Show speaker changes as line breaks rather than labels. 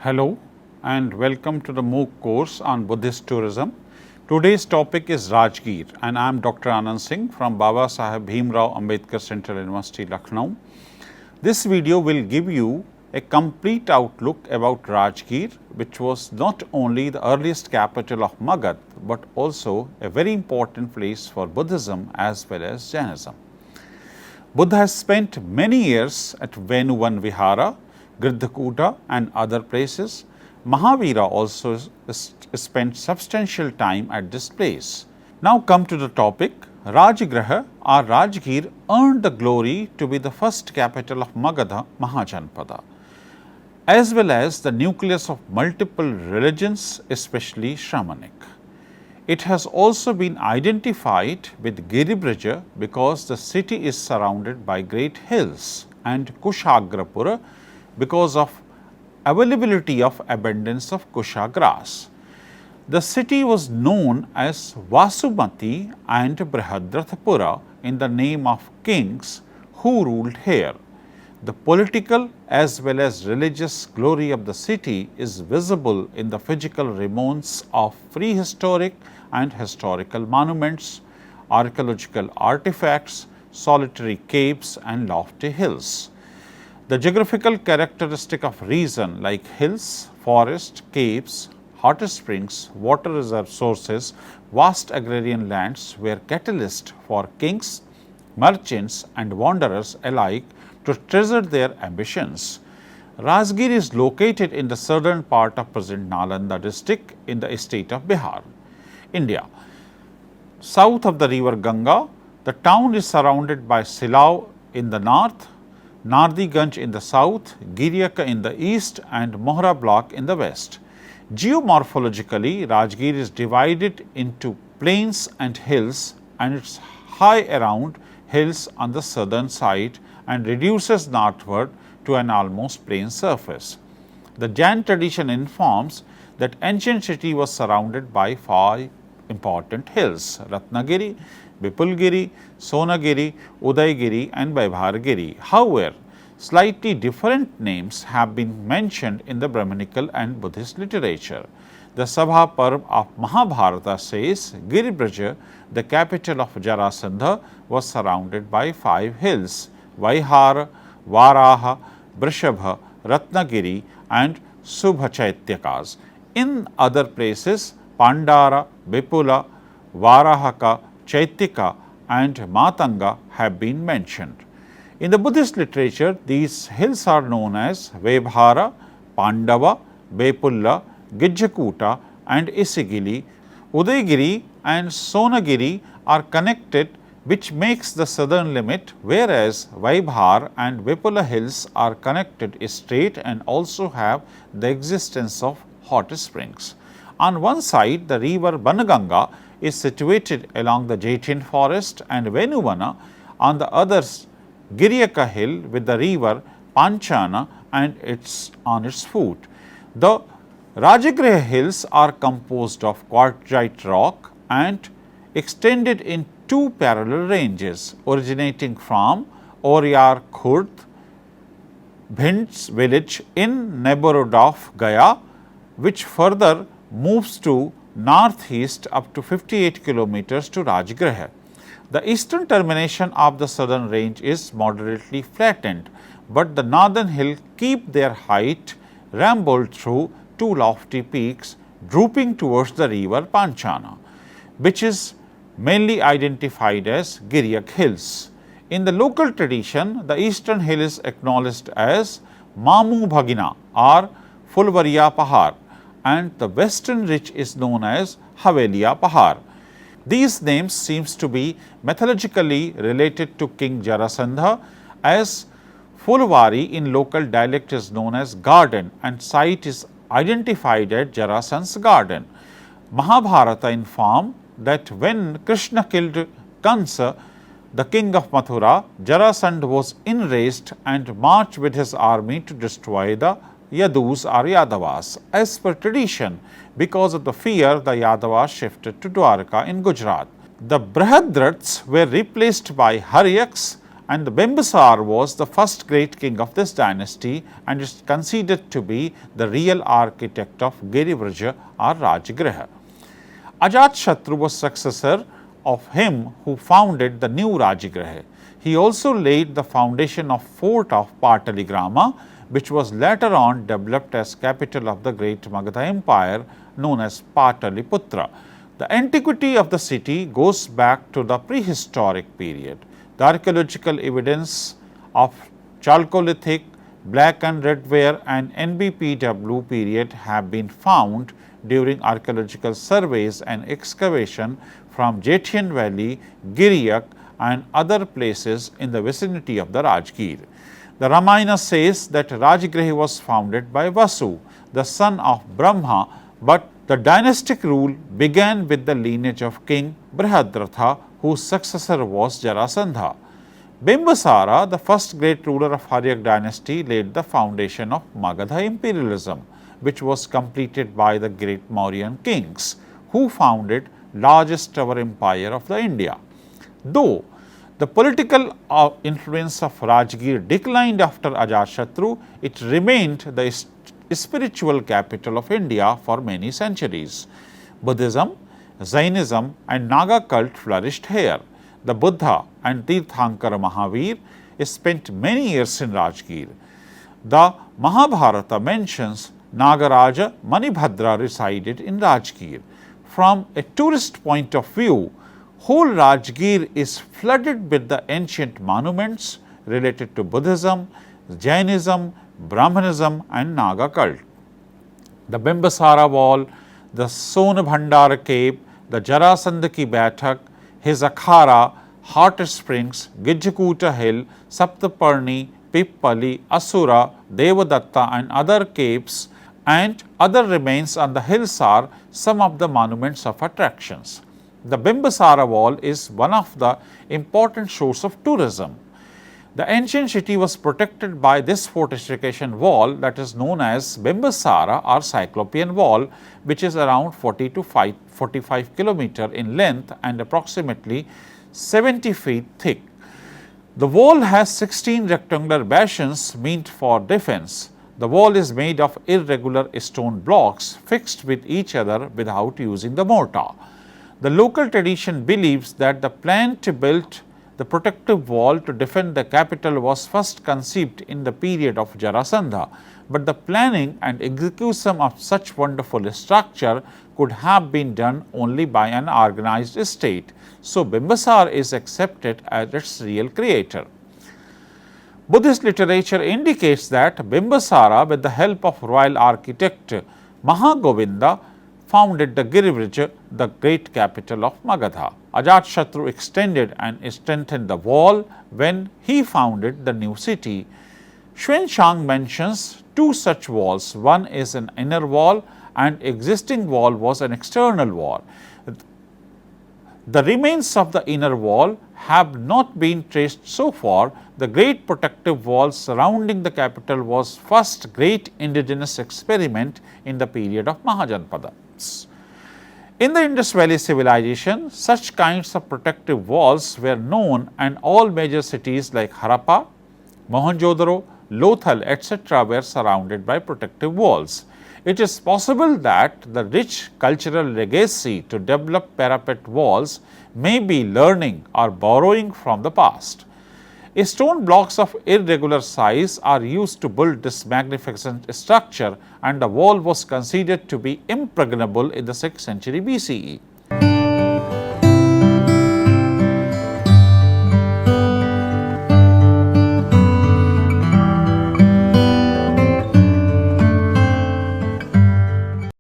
Hello and welcome to the MOOC course on Buddhist tourism. Today's topic is Rajgir and I am Dr. Anand Singh from Baba Saheb Bhimrao Ambedkar Central University, Lucknow. This video will give you a complete outlook about Rajgir, which was not only the earliest capital of Magadh but also a very important place for Buddhism as well as Jainism. Buddha has spent many years at Venuvan Vihara, Girdhakuta and other places. Mahavira also spent substantial time at this place. Now come to the topic. Rajgriha or Rajgir earned the glory to be the first capital of Magadha Mahajanpada, as well as the nucleus of multiple religions, especially Shramanic. It has also been identified with Giribraja because the city is surrounded by great hills, and Kushagrapura because of availability of abundance of kusha grass. The city was known as Vasumati and Brihadrathapura in the name of kings who ruled here. The political as well as religious glory of the city is visible in the physical remains of prehistoric and historical monuments, archaeological artifacts, solitary caves and lofty hills. The geographical characteristic of region like hills, forest, caves, hot springs, water reserve sources, vast agrarian lands were catalyst for kings, merchants and wanderers alike to treasure their ambitions. Rajgir is located in the southern part of present Nalanda district in the state of Bihar, India. South of the river Ganga, the town is surrounded by Silao in the north, Nardiganj in the south, Giryaka in the east and Mohra block in the west. Geomorphologically, Rajgir is divided into plains and hills, and it is high around hills on the southern side and reduces northward to an almost plain surface. The Jain tradition informs that ancient city was surrounded by 5 important hills: Ratnagiri, Vipulgiri, Sonagiri, Udaygiri and Vaibhargiri. However, slightly different names have been mentioned in the Brahmanical and Buddhist literature. The Sabha Parv of Mahabharata says Giribraja, the capital of Jarasandha, was surrounded by 5 hills: Vaihara, Varaha, Vrishabha, Ratnagiri and Subhachaityakas. In other places, Pandara, Vipula, Varahaka, Chaitika and Matanga have been mentioned. In the Buddhist literature, these hills are known as Vaibhara, Pandava, Vepulla, Gijjakuta and Isigili. Udaygiri and Sonagiri are connected, which makes the southern limit, whereas Vaibhar and Vipula hills are connected straight and also have the existence of hot springs. On one side, the river Banaganga is situated along the Jaitin forest and Venuvana on the other Giryaka hill with the river Panchana and on its foot. The Rajgriha hills are composed of quartzite rock and extended in 2 parallel ranges originating from Oryar Khurd, Bhind's village in neighborhood of Gaya, which further moves to northeast up to 58 kilometers to Rajgriha. The eastern termination of the southern range is moderately flattened, but the northern hill keep their height rambled through 2 lofty peaks drooping towards the river Panchana, which is mainly identified as Giryak hills. In the local tradition, the eastern hill is acknowledged as Mamu Bhagina or Fulvaria Pahar, and the western ridge is known as Havelia Pahar. These names seems to be mythologically related to King Jarasandha, as Fulvari in local dialect is known as garden and site is identified as Jarasandha's garden. Mahabharata inform that when Krishna killed Kansa, the king of Mathura, Jarasandha was enraged and marched with his army to destroy the Yadus or Yadavas. As per tradition, because of the fear, the Yadavas shifted to Dwarka in Gujarat. The Brihadraths were replaced by Haryaks and the Bimbisar was the first great king of this dynasty and is considered to be the real architect of Girivraj or Rajgir. Ajatashatru was successor of him who founded the new Rajgir. He also laid the foundation of fort of Pataligrama, which was later on developed as capital of the great Magadha Empire known as Pataliputra. The antiquity of the city goes back to the prehistoric period. The archaeological evidence of Chalcolithic, Black and Red Ware and NBPW period have been found during archaeological surveys and excavation from Jetian Valley, Giriyak and other places in the vicinity of the Rajgir. The Ramayana says that Rajgir was founded by Vasu, the son of Brahma, but the dynastic rule began with the lineage of King Brihadratha, whose successor was Jarasandha. Bimbisara, the first great ruler of Haryak dynasty, laid the foundation of Magadha imperialism, which was completed by the great Mauryan kings, who founded largest ever empire of the India. Though the political influence of Rajgir declined after Ajatashatru, it remained the spiritual capital of India for many centuries. Buddhism, Jainism and Naga cult flourished here. The Buddha and Tirthankara Mahavir spent many years in Rajgir. The Mahabharata mentions Nagaraja Manibhadra resided in Rajgir. From a tourist point of view, whole Rajgir is flooded with the ancient monuments related to Buddhism, Jainism, Brahmanism and Naga cult. The Bimbisara wall, the Sonabhandara cave, the Jarasandha Baithak, his Akhara, hot springs, Gijjakuta hill, Saptaparni, Pippali, Asura, Devadatta and other caves and other remains on the hills are some of the monuments of attractions. The Bimbisara wall is one of the important source of tourism. The ancient city was protected by this fortification wall that is known as Bimbisara or Cyclopean wall, which is around 40 to 45 km in length and approximately 70 feet thick. The wall has 16 rectangular bastions meant for defense. The wall is made of irregular stone blocks fixed with each other without using the mortar. The local tradition believes that the plan to build the protective wall to defend the capital was first conceived in the period of Jarasandha, but the planning and execution of such wonderful structure could have been done only by an organized state. So, Bimbisara is accepted as its real creator. Buddhist literature indicates that Bimbisara, with the help of royal architect Mahagovinda, founded the Girivraj, the great capital of Magadha. Ajatashatru extended and strengthened the wall when he founded the new city. Xuanzang mentions two such walls. One is an inner wall and existing wall was an external wall. The remains of the inner wall have not been traced so far. The great protective wall surrounding the capital was first great indigenous experiment in the period of Mahajanpada. In the Indus Valley civilization, such kinds of protective walls were known and all major cities like Harappa, Mohenjo-daro, Lothal etc. were surrounded by protective walls. It is possible that the rich cultural legacy to develop parapet walls may be learning or borrowing from the past. Stone blocks of irregular size are used to build this magnificent structure and the wall was considered to be impregnable in the 6th century BCE.